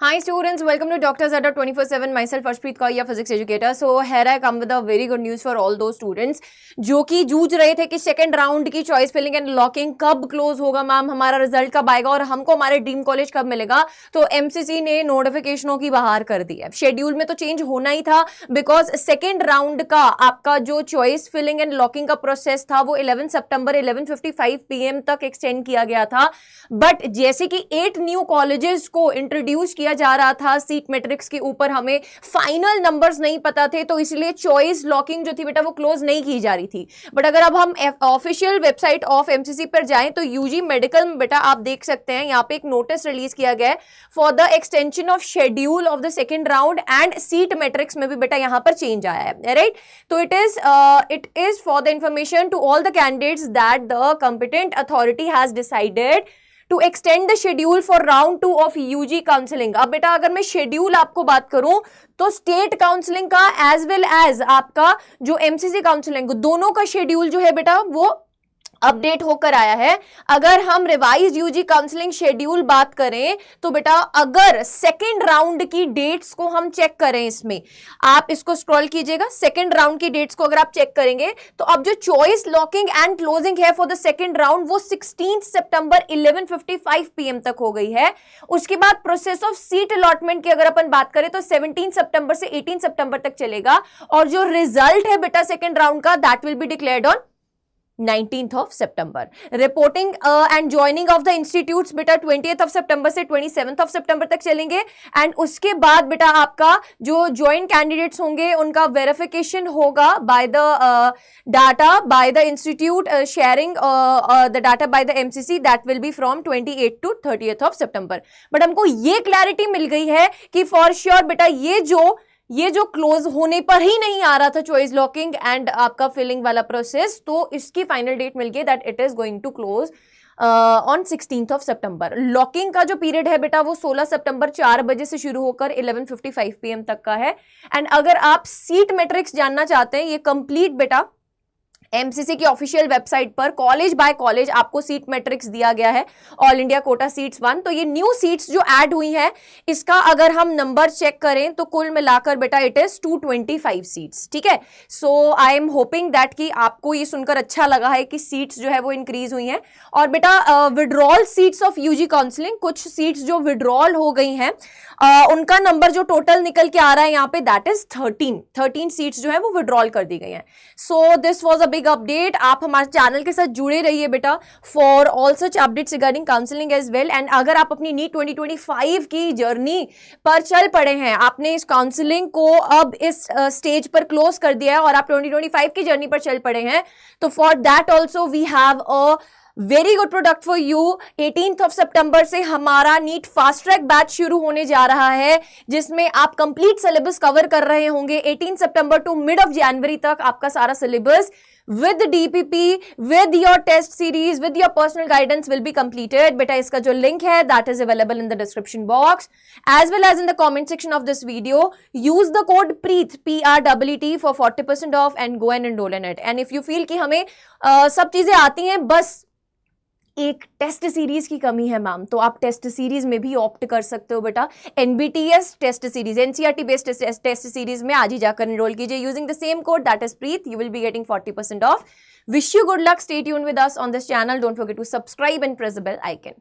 Hi students, welcome to Doctors Adda 24/7. Myself Arshpreet Kaur, your physics educator. So here I come with a very good news for all those students जो कि जूझ रहे थे कि second round की choice filling and locking कब close होगा ma'am, हमारा रिजल्ट कब आएगा और हमको हमारे ड्रीम कॉलेज कब मिलेगा। तो एमसीसी ने नोटिफिकेशनों की बहार कर दी है। शेड्यूल में तो चेंज होना ही था बिकॉज सेकेंड राउंड का आपका जो चॉइस फिलिंग एंड लॉकिंग का प्रोसेस था वो 11 सितंबर 11:55 PM तक एक्सटेंड किया गया था। बट जैसे कि 8 न्यू कॉलेजेस को इंट्रोड्यूस किया जा रहा था सीट मैट्रिक्स के ऊपर, हमें फाइनल नंबर्स नहीं पता थे, तो इसलिए चॉइस लॉकिंग जो थी बेटा वो क्लोज नहीं की जा रही थी। बट अगर अब हम ऑफिशियल वेबसाइट ऑफ एमसीसी पर जाएं तो यूजी मेडिकल में बेटा आप देख सकते हैं यहाँ पे एक नोटिस रिलीज किया गया है for the extension of schedule of the second round and seat matrix में भी बेटा यहाँ पर चेंज आया है, राइट। तो it is for the information to all the candidates that the competent authority has decided to extend the schedule for round 2 of UG counselling. अब बेटा अगर मैं शेड्यूल आपको बात करूं तो स्टेट काउंसलिंग का एज वेल एज आपका जो एमसीसी काउंसलिंग, दोनों का शेड्यूल जो है बेटा वो अपडेट होकर आया है। अगर हम रिवाइज यूजी काउंसलिंग शेड्यूल बात करें तो बेटा अगर सेकेंड राउंड की डेट्स को हम चेक करें, इसमें आप इसको स्क्रॉल कीजिएगा, सेकेंड राउंड की डेट्स को अगर आप चेक करेंगे तो अब जो चॉइस लॉकिंग एंड क्लोजिंग है फॉर द सेकेंड राउंड वो 16 सितंबर 11:55 PM तक हो गई है। उसके बाद प्रोसेस ऑफ सीट अलॉटमेंट की अगर अपन बात करें तो 17 सितंबर से 18 सितंबर तक चलेगा और जो रिजल्ट है बेटा सेकेंड राउंड का that will be declared on 19th of September. Reporting and joining of the institutes बेटा 20th of September से 27th of September तक चलेंगे एंड उसके बाद बेटा आपका जो ज्वाइन कैंडिडेट्स होंगे उनका वेरिफिकेशन होगा by the data by the institute sharing the data by the MCC that will be from 28 to 30th of September. But हमको ये क्लैरिटी मिल गई है कि फॉर श्योर बेटा ये जो क्लोज होने पर ही नहीं आ रहा था चॉइस लॉकिंग एंड आपका फिलिंग वाला प्रोसेस, तो इसकी फाइनल डेट मिल गई that it is going to close on 16th of September. Locking का जो पीरियड है बेटा वो 16 सितंबर 4 बजे से शुरू होकर 11:55 PM तक का है। एंड अगर आप सीट मैट्रिक्स जानना चाहते हैं, ये कंप्लीट बेटा एमसीसी की ऑफिशियल वेबसाइट पर कॉलेज बाय कॉलेज आपको सीट मैट्रिक्स दिया गया है, ऑल इंडिया कोटा सीट्स 1। तो ये न्यू सीट्स जो ऐड हुई हैं इसका अगर हम नंबर चेक करें तो कुल मिलाकर बेटा इट इज 225 सीट्स, ठीक है। सो आई एम होपिंग दैट कि आपको ये सुनकर अच्छा लगा है कि सीट्स जो है वो इंक्रीज हुई हैं। और बेटा withdrawal seats of UG counselling, कुछ सीट्स जो विड्रॉल हो गई हैं उनका नंबर जो टोटल निकल के आ रहा है यहाँ पे दैट इज 13 सीट्स जो है वो विड्रॉल कर दी गई हैं। So this was a big update. आप हमारे चैनल के साथ जुड़े रहिए बेटा for all such updates regarding counselling as well. And अगर आप अपनी नीट 2025 की जर्नी पर चल पड़े हैं, आपने इस काउंसलिंग को अब इस स्टेज पर क्लोज कर दिया है और आप 2025 की जर्नी पर चल पड़े हैं, तो for that also we have a very good product for you. 18th of September से हमारा नीट फास्ट ट्रैक बैच शुरू होने जा रहा है जिसमें आप कंप्लीट सिलेबस कवर कर रहे होंगे। 18 सितंबर टू मिड ऑफ जनवरी तक आपका सारा syllabus with DPP, with your test series, with your personal guidance will be completed. बेटा इसका जो लिंक है that is available in the description box as well as in the comment section of this video. Use the code PREET PREET for 40% off and go and enroll in it. And if you feel कि हमें सब चीजें आती हैं, बस एक test series की कमी है मैम, तो आप टेस्ट सीरीज में भी ऑप्ट कर सकते हो बेटा। NBTS test series, NCERT based test series में आज ही जाकर एनरोल कीजिए using the same code that is Preet. You will be getting 40% off. Wish you good luck, stay tuned with us on this channel, don't forget to subscribe and press the bell icon.